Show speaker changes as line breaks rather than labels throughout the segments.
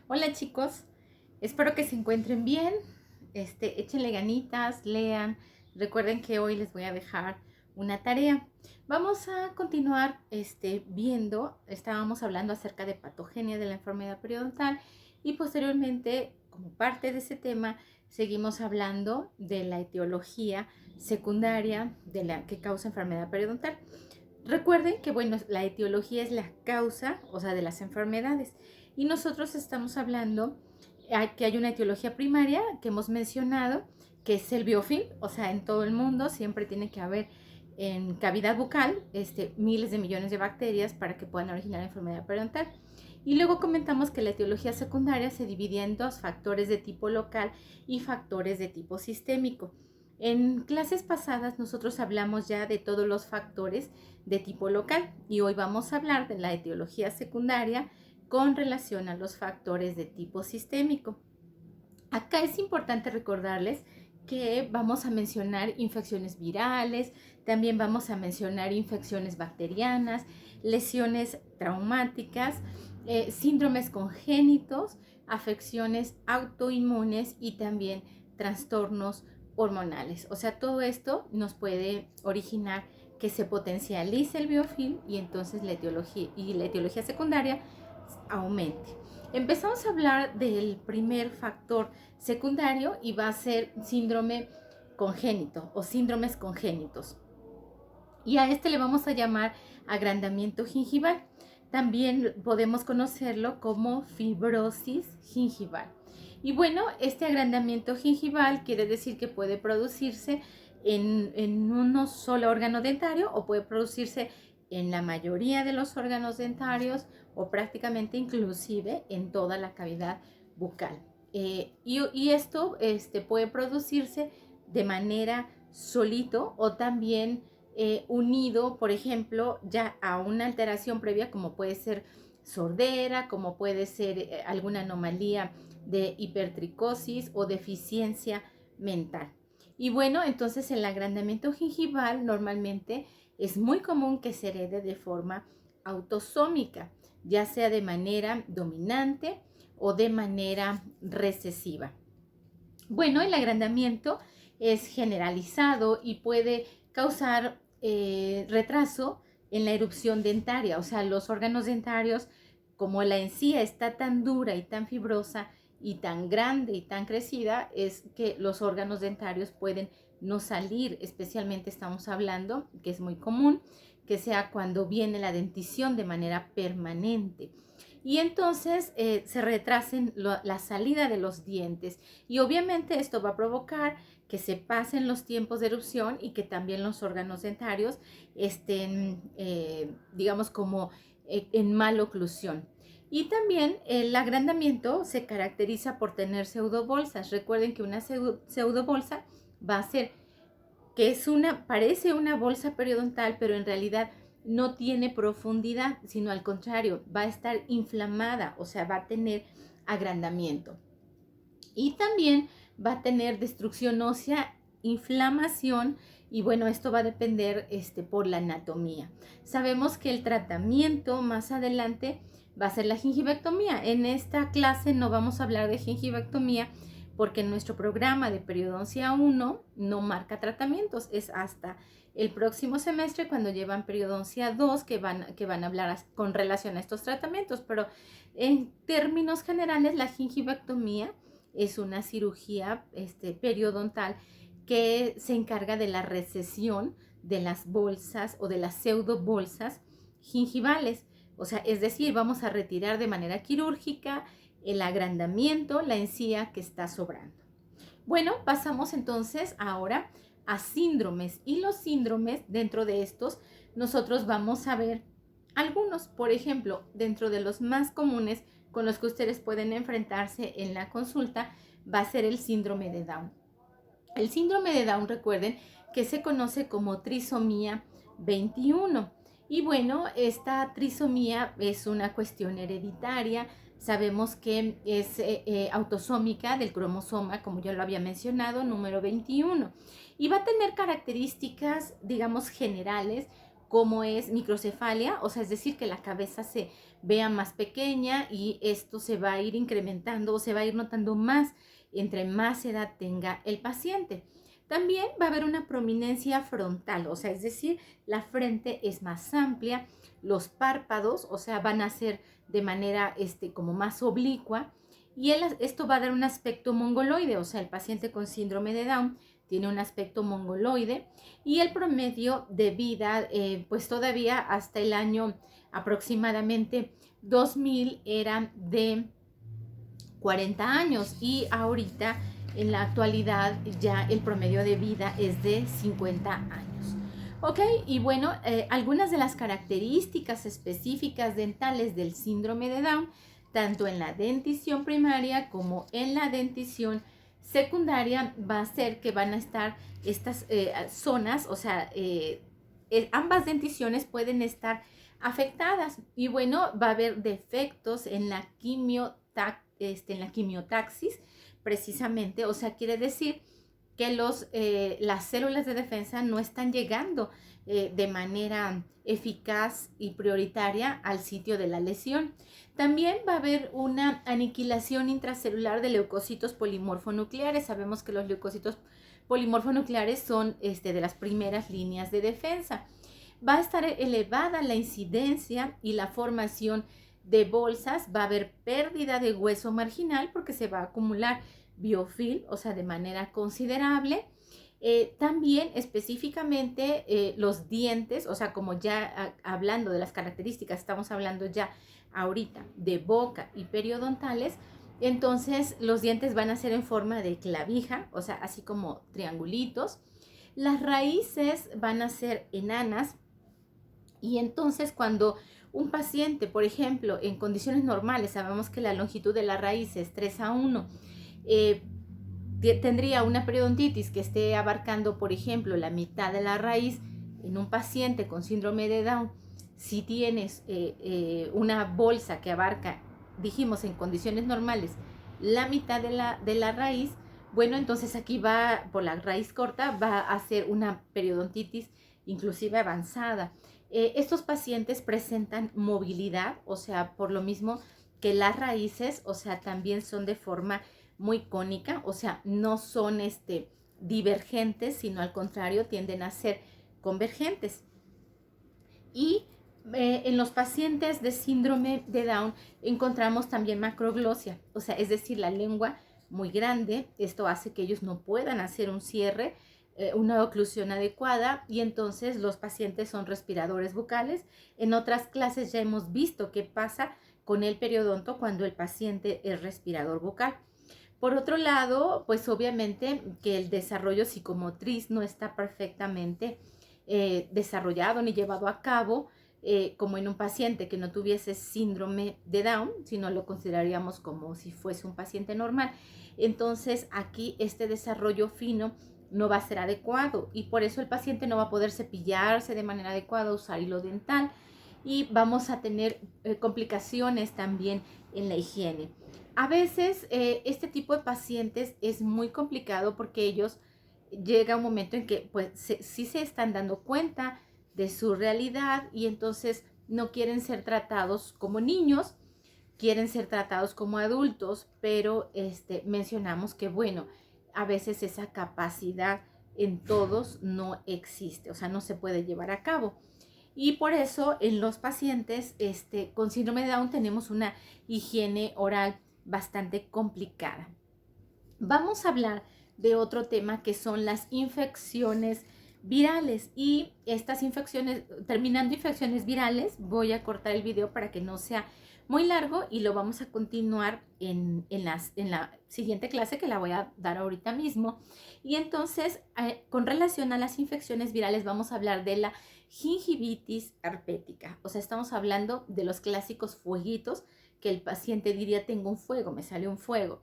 Hola chicos, espero que se encuentren bien, échenle ganitas, lean, recuerden que hoy les voy a dejar una tarea. Vamos a continuar viendo, estábamos hablando acerca de patogenia de la enfermedad periodontal y posteriormente, como parte de ese tema, seguimos hablando de la etiología secundaria de la que causa enfermedad periodontal. Recuerden que, bueno, la etiología es la causa, o sea, de las enfermedades. Y nosotros estamos hablando que hay una etiología primaria que hemos mencionado, que es el biofilm, o sea, en todo el mundo siempre tiene que haber en cavidad bucal miles de millones de bacterias para que puedan originar enfermedad periodontal. Y luego comentamos que la etiología secundaria se dividía en dos: factores de tipo local y factores de tipo sistémico. En clases pasadas nosotros hablamos ya de todos los factores de tipo local y hoy vamos a hablar de la etiología secundaria con relación a los factores de tipo sistémico. Acá es importante recordarles que vamos a mencionar infecciones virales, también vamos a mencionar infecciones bacterianas, lesiones traumáticas, síndromes congénitos, afecciones autoinmunes y también trastornos hormonales. O sea, todo esto nos puede originar que se potencialice el biofilm y entonces la etiología secundaria aumente. Empezamos a hablar del primer factor secundario y va a ser síndrome congénito o síndromes congénitos. Y a este le vamos a llamar agrandamiento gingival. También podemos conocerlo como fibrosis gingival. Y bueno, este agrandamiento gingival quiere decir que puede producirse en un solo órgano dentario o puede producirse en la mayoría de los órganos dentarios o prácticamente inclusive en toda la cavidad bucal. Y esto puede producirse de manera solito o también unido, por ejemplo, ya a una alteración previa como puede ser sordera, como puede ser alguna anomalía de hipertricosis o deficiencia mental. Y bueno, entonces el agrandamiento gingival normalmente es muy común que se herede de forma autosómica, ya sea de manera dominante o de manera recesiva. Bueno, el agrandamiento es generalizado y puede causar retraso en la erupción dentaria, o sea, los órganos dentarios, como la encía está tan dura y tan fibrosa y tan grande y tan crecida, es que los órganos dentarios pueden no salir, especialmente estamos hablando, que es muy común, que sea cuando viene la dentición de manera permanente. Y entonces se retrasen la salida de los dientes. Y obviamente esto va a provocar que se pasen los tiempos de erupción y que también los órganos dentarios estén, digamos, como en mala oclusión. Y también el agrandamiento se caracteriza por tener pseudobolsas. Recuerden que una pseudobolsa va a ser que parece una bolsa periodontal, pero en realidad no tiene profundidad, sino al contrario, va a estar inflamada, o sea, va a tener agrandamiento. Y también va a tener destrucción ósea, inflamación, y bueno, esto va a depender por la anatomía. Sabemos que el tratamiento más adelante va a ser la gingivectomía. En esta clase no vamos a hablar de gingivectomía porque nuestro programa de periodoncia 1 no marca tratamientos, es hasta el próximo semestre cuando llevan periodoncia 2 que van a hablar con relación a estos tratamientos, pero en términos generales la gingivectomía es una cirugía periodontal que se encarga de la recesión de las bolsas o de las pseudobolsas gingivales. O sea, es decir, vamos a retirar de manera quirúrgica el agrandamiento, la encía que está sobrando. Bueno, pasamos entonces ahora a síndromes. Y los síndromes, dentro de estos, nosotros vamos a ver algunos. Por ejemplo, dentro de los más comunes con los que ustedes pueden enfrentarse en la consulta, va a ser el síndrome de Down. El síndrome de Down, recuerden que se conoce como trisomía 21. Y bueno, esta trisomía es una cuestión hereditaria. Sabemos que es autosómica del cromosoma, como ya lo había mencionado, número 21. Y va a tener características, digamos, generales, como es microcefalia, o sea, es decir, que la cabeza se vea más pequeña y esto se va a ir incrementando o se va a ir notando más entre más edad tenga el paciente. También va a haber una prominencia frontal, o sea, es decir, la frente es más amplia, los párpados, o sea, van a ser de manera como más oblicua y esto va a dar un aspecto mongoloide, o sea, el paciente con síndrome de Down tiene un aspecto mongoloide y el promedio de vida, pues todavía hasta el año aproximadamente 2000 era de 40 años y ahorita en la actualidad ya el promedio de vida es de 50 años. Ok, y bueno, algunas de las características específicas dentales del síndrome de Down, tanto en la dentición primaria como en la dentición secundaria, va a ser que van a estar estas zonas, o sea, ambas denticiones pueden estar afectadas y bueno, va a haber defectos en la en la quimiotaxis, precisamente, o sea, quiere decir que las células de defensa no están llegando de manera eficaz y prioritaria al sitio de la lesión. También va a haber una aniquilación intracelular de leucocitos polimorfonucleares. Sabemos que los leucocitos polimorfonucleares son de las primeras líneas de defensa. Va a estar elevada la incidencia y la formación de bolsas, va a haber pérdida de hueso marginal porque se va a acumular biofilm, o sea, de manera considerable. También específicamente los dientes, o sea, como ya hablando de las características, estamos hablando ya ahorita de boca y periodontales, entonces los dientes van a ser en forma de clavija, o sea, así como triangulitos. Las raíces van a ser enanas y entonces cuando un paciente, por ejemplo, en condiciones normales, sabemos que la longitud de la raíz es 3:1, tendría una periodontitis que esté abarcando, por ejemplo, la mitad de la raíz en un paciente con síndrome de Down. Si tienes una bolsa que abarca, dijimos, en condiciones normales, la mitad de la raíz, bueno, entonces aquí va, por la raíz corta, va a ser una periodontitis inclusive avanzada. Estos pacientes presentan movilidad, o sea, por lo mismo que las raíces, o sea, también son de forma muy cónica, o sea, no son divergentes, sino al contrario, tienden a ser convergentes. Y en los pacientes de síndrome de Down encontramos también macroglosia, o sea, es decir, la lengua muy grande. Esto hace que ellos no puedan hacer un cierre, una oclusión adecuada y entonces los pacientes son respiradores bucales. En otras clases ya hemos visto qué pasa con el periodonto cuando el paciente es respirador bucal. Por otro lado, pues obviamente que el desarrollo psicomotriz no está perfectamente desarrollado ni llevado a cabo como en un paciente que no tuviese síndrome de Down, sino lo consideraríamos como si fuese un paciente normal. Entonces aquí este desarrollo fino no va a ser adecuado y por eso el paciente no va a poder cepillarse de manera adecuada, usar hilo dental y vamos a tener complicaciones también en la higiene. A veces este tipo de pacientes es muy complicado porque ellos llega un momento en que pues sí se están dando cuenta de su realidad y entonces no quieren ser tratados como niños, quieren ser tratados como adultos, pero mencionamos que bueno, a veces esa capacidad en todos no existe, o sea, no se puede llevar a cabo. Y por eso en los pacientes con síndrome de Down tenemos una higiene oral bastante complicada. Vamos a hablar de otro tema que son las infecciones virales y estas infecciones, terminando infecciones virales, voy a cortar el video para que no sea muy largo y lo vamos a continuar en la siguiente clase que la voy a dar ahorita mismo. Y entonces, con relación a las infecciones virales, vamos a hablar de la gingivitis herpética. O sea, estamos hablando de los clásicos fueguitos que el paciente diría, tengo un fuego, me sale un fuego.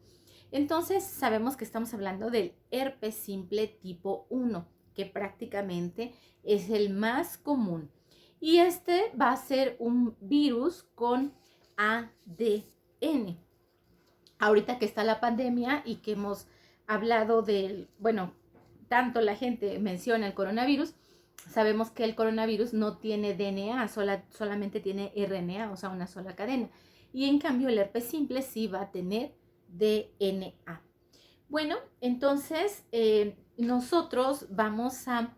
Entonces, sabemos que estamos hablando del herpes simple tipo 1, que prácticamente es el más común. Y este va a ser un virus con ADN. Ahorita que está la pandemia y que hemos hablado del, bueno, tanto la gente menciona el coronavirus, sabemos que el coronavirus no tiene DNA, solamente tiene RNA, o sea, una sola cadena. Y en cambio el herpes simple sí va a tener DNA. Bueno, entonces nosotros vamos a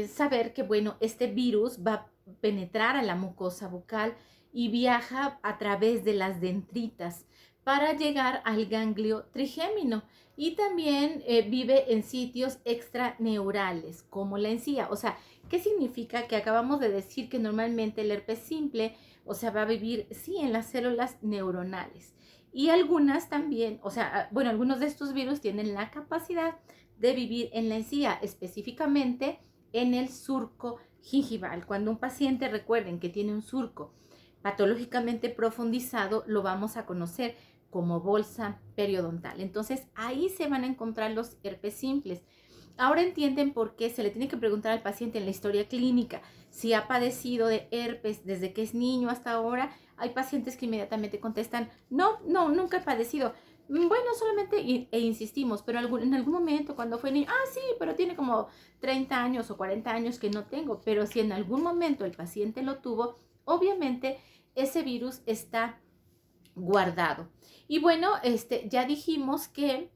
saber que, bueno, este virus va a penetrar a la mucosa bucal y viaja a través de las dendritas para llegar al ganglio trigémino y también vive en sitios extraneurales como la encía. O sea, ¿qué significa? Que acabamos de decir que normalmente el herpes simple, o sea, va a vivir, sí, en las células neuronales. Y algunas también, o sea, bueno, algunos de estos virus tienen la capacidad de vivir en la encía, específicamente en el surco gingival. Cuando un paciente, recuerden que tiene un surco patológicamente profundizado, lo vamos a conocer como bolsa periodontal. Entonces, ahí se van a encontrar los herpes simples. Ahora entienden por qué se le tiene que preguntar al paciente en la historia clínica si ha padecido de herpes desde que es niño hasta ahora. Hay pacientes que inmediatamente contestan, no, nunca he padecido. Bueno, solamente insistimos, pero en algún momento cuando fue niño, sí, pero tiene como 30 años o 40 años que no tengo. Pero si en algún momento el paciente lo tuvo, obviamente ese virus está guardado. Y bueno, ya dijimos que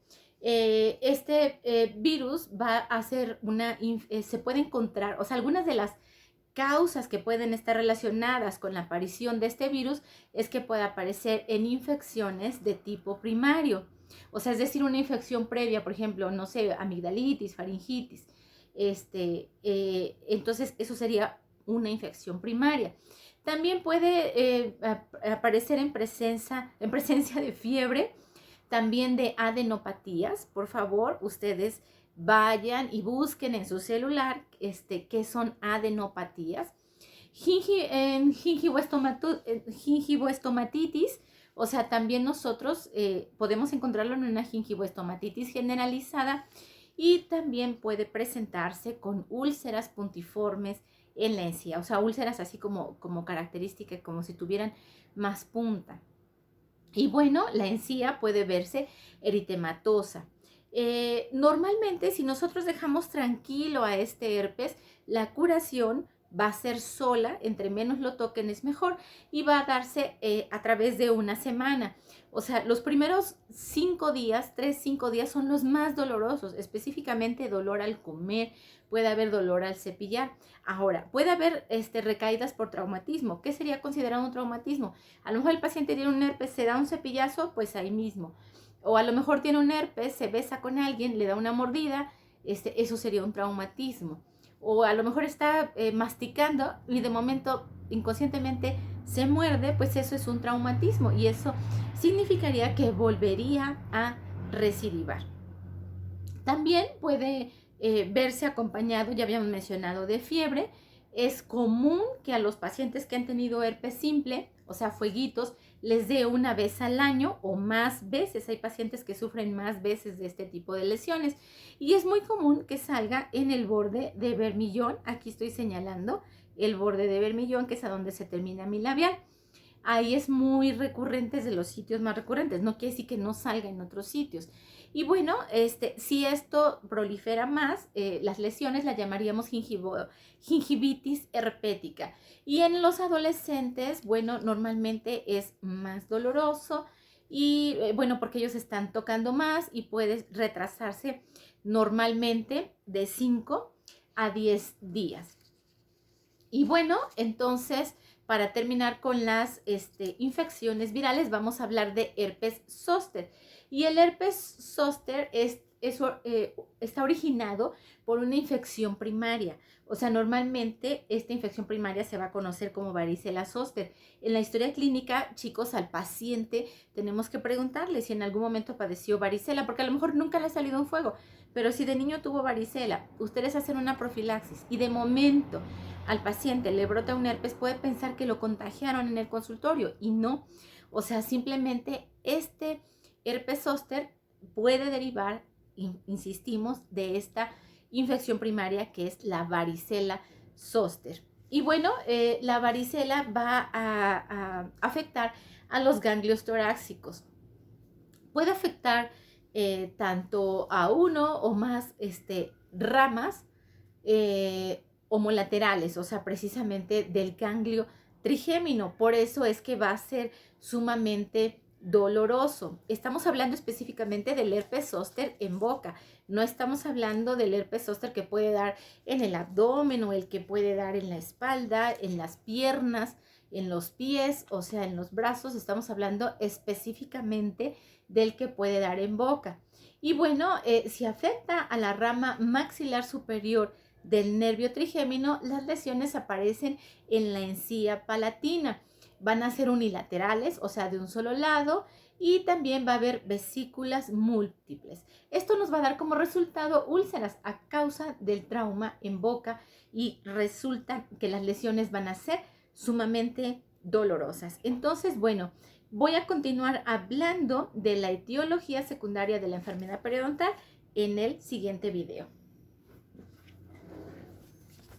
virus va a ser se puede encontrar, o sea, algunas de las causas que pueden estar relacionadas con la aparición de este virus es que puede aparecer en infecciones de tipo primario. O sea, es decir, una infección previa, por ejemplo, no sé, amigdalitis, faringitis. Entonces, eso sería una infección primaria. También puede aparecer en presencia de fiebre, también de adenopatías. Por favor, ustedes vayan y busquen en su celular qué son adenopatías. Gingivoestomatitis, o sea, también nosotros podemos encontrarlo en una gingivoestomatitis generalizada y también puede presentarse con úlceras puntiformes en la encía, o sea, úlceras así como característica, como si tuvieran más punta. Y bueno, la encía puede verse eritematosa. Normalmente, si nosotros dejamos tranquilo a este herpes, la curación va a ser sola, entre menos lo toquen es mejor, y va a darse a través de una semana. O sea, los primeros 5 días, 3-5 días son los más dolorosos, específicamente dolor al comer, puede haber dolor al cepillar. Ahora, puede haber recaídas por traumatismo. ¿Qué sería considerado un traumatismo? A lo mejor el paciente tiene un herpes, se da un cepillazo, pues ahí mismo. O a lo mejor tiene un herpes, se besa con alguien, le da una mordida, eso sería un traumatismo. O a lo mejor está masticando y de momento inconscientemente se muerde, pues eso es un traumatismo y eso significaría que volvería a recidivar. También puede verse acompañado, ya habíamos mencionado, de fiebre. Es común que a los pacientes que han tenido herpes simple, o sea, fueguitos, les dé una vez al año o más veces. Hay pacientes que sufren más veces de este tipo de lesiones. Y es muy común que salga en el borde de vermillón. Aquí estoy señalando el borde de vermillón, que es a donde se termina mi labial. Ahí es muy recurrente, es de los sitios más recurrentes. No quiere decir que no salga en otros sitios. Y bueno, si esto prolifera más, las lesiones las llamaríamos gingivitis herpética. Y en los adolescentes, bueno, normalmente es más doloroso y bueno, porque ellos están tocando más y puede retrasarse normalmente de 5 a 10 días. Y bueno, entonces, para terminar con las infecciones virales, vamos a hablar de herpes zóster. Y el herpes zóster está originado por una infección primaria. O sea, normalmente esta infección primaria se va a conocer como varicela zóster. En la historia clínica, chicos, al paciente tenemos que preguntarle si en algún momento padeció varicela, porque a lo mejor nunca le ha salido un fuego. Pero si de niño tuvo varicela, ustedes hacen una profilaxis y de momento al paciente le brota un herpes, puede pensar que lo contagiaron en el consultorio y no. O sea, simplemente este herpes zóster puede derivar, insistimos, de esta infección primaria que es la varicela zóster. Y bueno, la varicela va a afectar a los ganglios torácicos. Puede afectar tanto a uno o más ramas homolaterales, o sea, precisamente del ganglio trigémino. Por eso es que va a ser sumamente doloroso. Estamos hablando específicamente del herpes zóster en boca. No estamos hablando del herpes zóster que puede dar en el abdomen o el que puede dar en la espalda, en las piernas, en los pies, o sea, en los brazos. Estamos hablando específicamente del que puede dar en boca. Y bueno, si afecta a la rama maxilar superior del nervio trigémino, las lesiones aparecen en la encía palatina. Van a ser unilaterales, o sea, de un solo lado, y también va a haber vesículas múltiples. Esto nos va a dar como resultado úlceras a causa del trauma en boca y resulta que las lesiones van a ser sumamente dolorosas. Entonces, bueno, voy a continuar hablando de la etiología secundaria de la enfermedad periodontal en el siguiente video.